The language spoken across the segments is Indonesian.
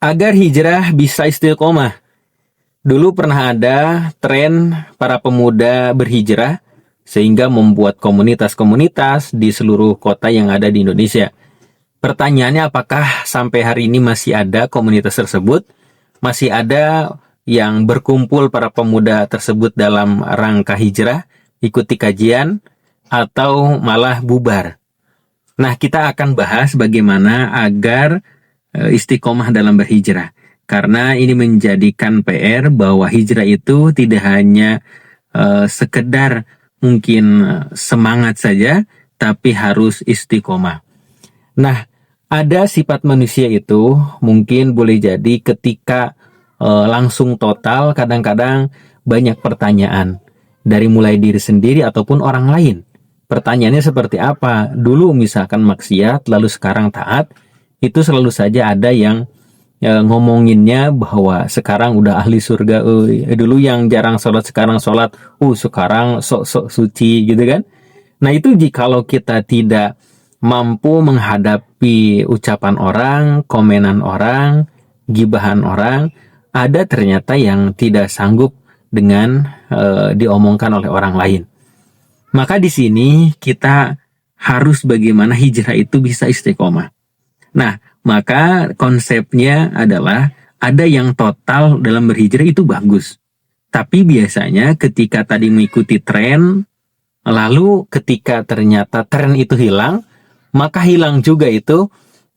Agar hijrah bisa istiqomah. Dulu pernah ada tren para pemuda berhijrah sehingga membuat komunitas-komunitas di seluruh kota yang ada di Indonesia. Pertanyaannya, apakah sampai hari ini masih ada komunitas tersebut? Masih ada yang berkumpul para pemuda tersebut dalam rangka hijrah, ikuti kajian, atau malah bubar? Nah, kita akan bahas bagaimana agar istiqomah dalam berhijrah. Karena ini menjadikan PR bahwa hijrah itu tidak hanya sekedar mungkin semangat saja, tapi harus istiqomah. Nah, ada sifat manusia itu mungkin boleh jadi ketika langsung total, kadang-kadang banyak pertanyaan dari mulai diri sendiri ataupun orang lain. Pertanyaannya seperti apa? Dulu misalkan maksiat, lalu sekarang taat, itu selalu saja ada yang ngomonginnya bahwa sekarang udah ahli surga. Dulu yang jarang sholat sekarang sholat. Sekarang sok-sok suci gitu kan. Nah itu jikalau kita tidak mampu menghadapi ucapan orang, komenan orang, gibahan orang, ada ternyata yang tidak sanggup dengan diomongkan oleh orang lain. Maka di sini kita harus bagaimana hijrah itu bisa istiqomah. Nah, maka konsepnya adalah ada yang total dalam berhijrah itu bagus. Tapi biasanya ketika tadi mengikuti tren, lalu ketika ternyata tren itu hilang, maka hilang juga itu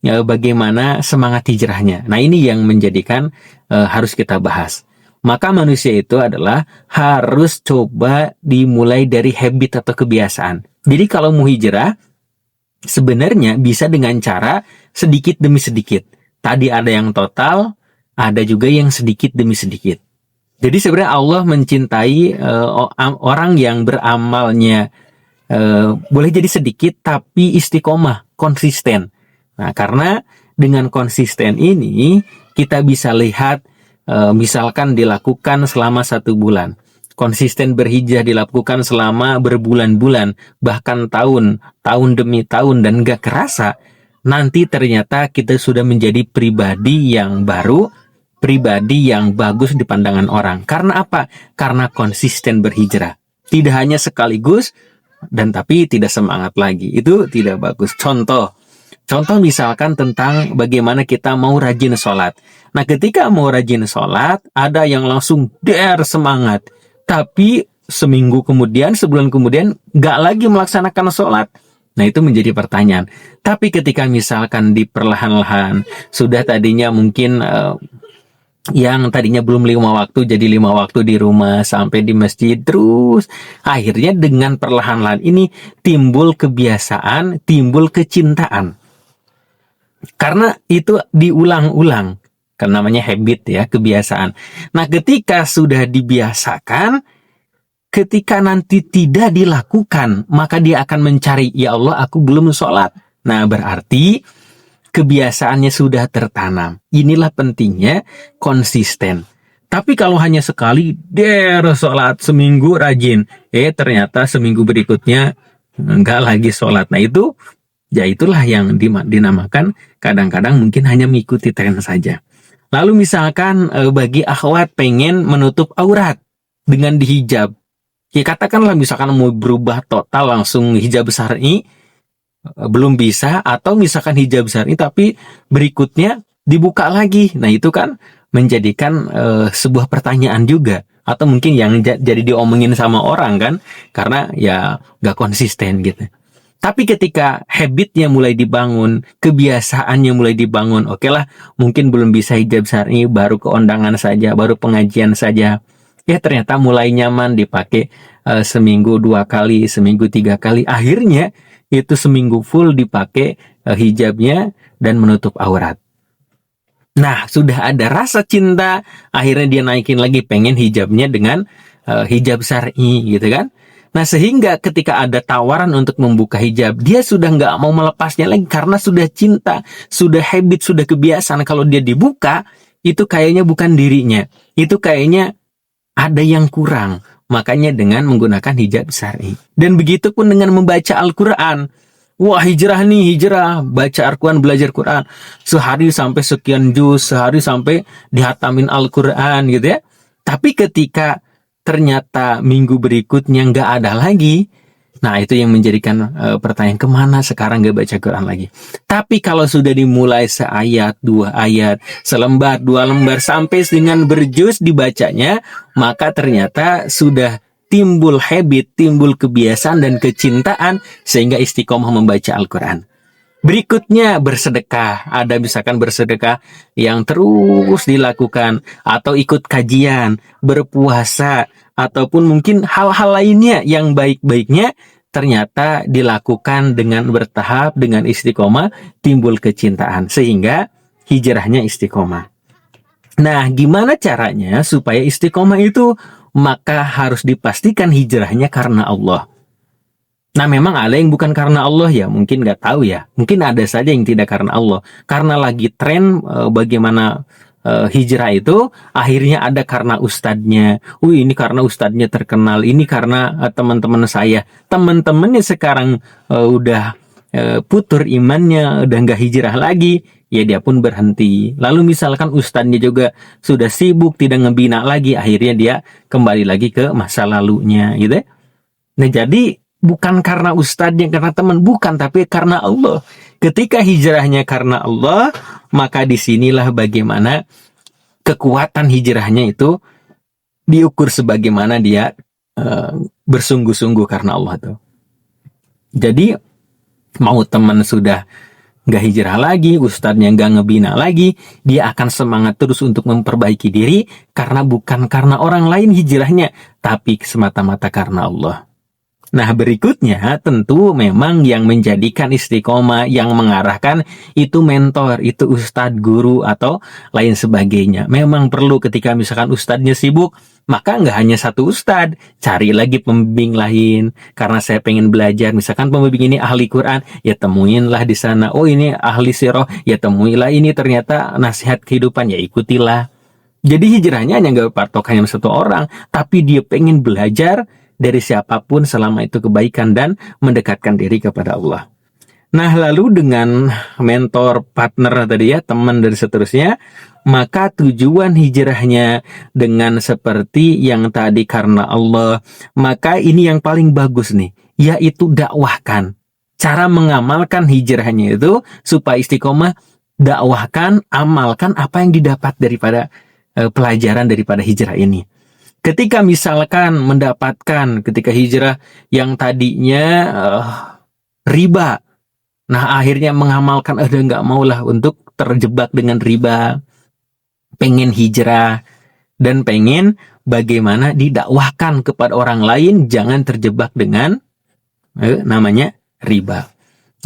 bagaimana semangat hijrahnya. Nah, ini yang menjadikan harus kita bahas. Maka manusia itu adalah harus coba dimulai dari habit atau kebiasaan. Jadi kalau mau hijrah, sebenarnya bisa dengan cara sedikit demi sedikit. Tadi ada yang total, ada juga yang sedikit demi sedikit. Jadi sebenarnya Allah mencintai orang yang beramalnya boleh jadi sedikit tapi istiqomah, konsisten. Nah, karena dengan konsisten ini kita bisa lihat misalkan dilakukan selama 1 bulan. Konsisten berhijrah dilakukan selama berbulan-bulan, bahkan tahun demi tahun, dan gak kerasa, nanti ternyata kita sudah menjadi pribadi yang baru, pribadi yang bagus di pandangan orang. Karena apa? Karena konsisten berhijrah. Tidak hanya sekaligus, dan tapi tidak semangat lagi. Itu tidak bagus. Contoh misalkan tentang bagaimana kita mau rajin sholat. Nah, ketika mau rajin sholat, ada yang langsung semangat. Tapi seminggu kemudian, sebulan kemudian, gak lagi melaksanakan sholat. Nah, itu menjadi pertanyaan. Tapi ketika misalkan di perlahan-lahan, sudah tadinya mungkin yang tadinya belum 5 waktu, jadi 5 waktu di rumah, sampai di masjid, terus akhirnya dengan perlahan-lahan ini timbul kebiasaan, timbul kecintaan. Karena itu diulang-ulang. Kan namanya habit ya, kebiasaan. Nah, ketika sudah dibiasakan, ketika nanti tidak dilakukan, maka dia akan mencari, ya Allah, aku belum sholat. Nah, berarti kebiasaannya sudah tertanam. Inilah pentingnya konsisten. Tapi kalau hanya sekali, sholat seminggu rajin. Ternyata seminggu berikutnya enggak lagi sholat. Nah, itulah yang dinamakan kadang-kadang mungkin hanya mengikuti tren saja. Lalu misalkan bagi akhwat pengen menutup aurat dengan dihijab. Ya katakanlah misalkan mau berubah total langsung hijab syar'i, belum bisa, atau misalkan hijab syar'i tapi berikutnya dibuka lagi. Nah, itu kan menjadikan sebuah pertanyaan juga. Atau mungkin yang jadi diomongin sama orang kan, karena ya gak konsisten gitu. Tapi ketika habitnya mulai dibangun, kebiasaannya mulai dibangun, oke lah, mungkin belum bisa hijab syar'i, baru ke undangan saja, baru pengajian saja. Ya ternyata mulai nyaman dipakai seminggu 2 kali, seminggu 3 kali. Akhirnya itu seminggu full dipakai hijabnya dan menutup aurat. Nah, sudah ada rasa cinta, akhirnya dia naikin lagi, pengen hijabnya dengan hijab syar'i gitu kan. Nah, sehingga ketika ada tawaran untuk membuka hijab, dia sudah nggak mau melepasnya lagi karena sudah cinta, sudah habit, sudah kebiasaan. Kalau dia dibuka, itu kayaknya bukan dirinya. Itu kayaknya ada yang kurang. Makanya dengan menggunakan hijab syar'i. Dan begitu pun dengan membaca Al-Quran. Wah, hijrah nih, hijrah, baca Al-Quran, belajar Quran. Sehari sampai sekian juz, sehari sampai dihatamin Al-Quran gitu ya. Tapi ketika ternyata minggu berikutnya nggak ada lagi, nah itu yang menjadikan pertanyaan, kemana sekarang nggak baca Quran lagi. Tapi kalau sudah dimulai seayat, 2 ayat, selembar, 2 lembar, sampai dengan berjuz dibacanya, maka ternyata sudah timbul habit, timbul kebiasaan dan kecintaan sehingga istiqomah membaca Al-Quran. Berikutnya bersedekah, ada misalkan bersedekah yang terus dilakukan, atau ikut kajian, berpuasa, ataupun mungkin hal-hal lainnya yang baik-baiknya ternyata dilakukan dengan bertahap, dengan istiqomah, timbul kecintaan sehingga hijrahnya istiqomah. Nah, gimana caranya supaya istiqomah itu? Maka harus dipastikan hijrahnya karena Allah. Nah, memang ada yang bukan karena Allah ya, mungkin nggak tahu ya. Mungkin ada saja yang tidak karena Allah. Karena lagi tren bagaimana hijrah itu, akhirnya ada karena ustadznya. Ini karena ustadznya terkenal, ini karena teman-teman saya. Teman-temannya sekarang udah putur imannya, udah nggak hijrah lagi, ya dia pun berhenti. Lalu misalkan ustadznya juga sudah sibuk, tidak ngebina lagi, akhirnya dia kembali lagi ke masa lalunya gitu. Nah, jadi bukan karena ustadznya, karena teman, bukan, tapi karena Allah. Ketika hijrahnya karena Allah, maka disinilah bagaimana kekuatan hijrahnya itu diukur sebagaimana dia bersungguh-sungguh karena Allah tuh. Jadi mau teman sudah nggak hijrah lagi, ustadznya nggak ngebina lagi, dia akan semangat terus untuk memperbaiki diri, karena bukan karena orang lain hijrahnya, tapi semata-mata karena Allah. Nah, berikutnya tentu memang yang menjadikan istiqomah, yang mengarahkan itu mentor, itu ustadz, guru, atau lain sebagainya. Memang perlu ketika misalkan ustadznya sibuk, maka nggak hanya satu ustadz, cari lagi pembimbing lain. Karena saya pengen belajar, misalkan pembimbing ini ahli Quran, ya temuinlah di sana. Oh, ini ahli sirah, ya temuilah, ini ternyata nasihat kehidupan, ya ikutilah. Jadi hijrahnya hanya nggak patok hanya satu orang, tapi dia pengen belajar dari siapapun selama itu kebaikan dan mendekatkan diri kepada Allah. Nah, lalu dengan mentor, partner tadi ya, teman dan seterusnya, maka tujuan hijrahnya dengan seperti yang tadi karena Allah, maka ini yang paling bagus nih, yaitu dakwahkan. Cara mengamalkan hijrahnya itu supaya istiqomah, dakwahkan, amalkan apa yang didapat daripada pelajaran daripada hijrah ini. Ketika misalkan mendapatkan ketika hijrah yang tadinya riba, nah akhirnya mengamalkan, udah nggak maulah untuk terjebak dengan riba, pengen hijrah dan pengen bagaimana didakwahkan kepada orang lain jangan terjebak dengan namanya riba.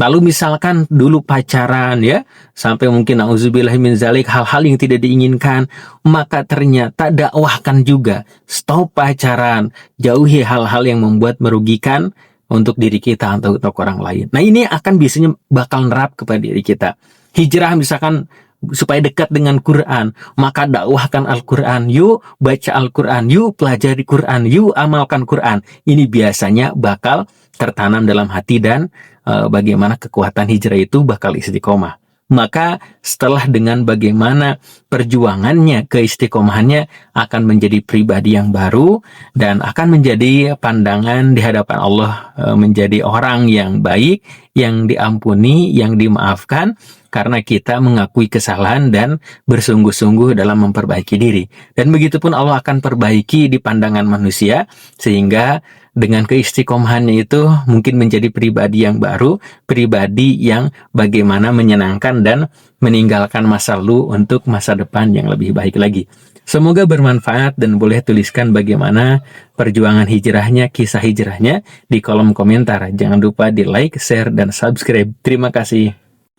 Lalu misalkan dulu pacaran ya, sampai mungkin na'udzubillah min zalik, hal-hal yang tidak diinginkan, maka ternyata dakwahkan juga, stop pacaran, jauhi hal-hal yang membuat merugikan untuk diri kita atau untuk orang lain. Nah, ini akan biasanya bakal nerap kepada diri kita. Hijrah misalkan supaya dekat dengan Quran, maka dakwahkan Al-Quran, yuk baca Al-Quran, yuk pelajari Quran, yuk amalkan Quran. Ini biasanya bakal tertanam dalam hati dan bagaimana kekuatan hijrah itu bakal istiqomah. Maka setelah dengan bagaimana perjuangannya, keistiqomahannya akan menjadi pribadi yang baru dan akan menjadi pandangan di hadapan Allah, menjadi orang yang baik, yang diampuni, yang dimaafkan karena kita mengakui kesalahan dan bersungguh-sungguh dalam memperbaiki diri. Dan begitupun Allah akan perbaiki di pandangan manusia sehingga dengan keistiqomahannya itu mungkin menjadi pribadi yang baru, pribadi yang bagaimana menyenangkan dan meninggalkan masa lalu untuk masa depan yang lebih baik lagi. Semoga bermanfaat dan boleh tuliskan bagaimana perjuangan hijrahnya, kisah hijrahnya di kolom komentar. Jangan lupa di like, share, dan subscribe. Terima kasih.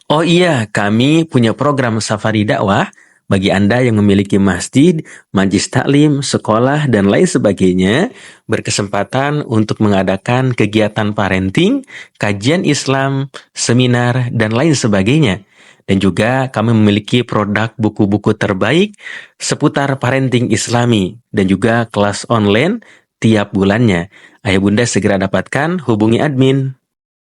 Oh iya, kami punya program Safari Dakwah. Bagi Anda yang memiliki masjid, majlis taklim, sekolah, dan lain sebagainya, berkesempatan untuk mengadakan kegiatan parenting, kajian Islam, seminar, dan lain sebagainya. Dan juga kami memiliki produk buku-buku terbaik seputar parenting Islami, dan juga kelas online tiap bulannya. Ayah bunda segera dapatkan, hubungi admin.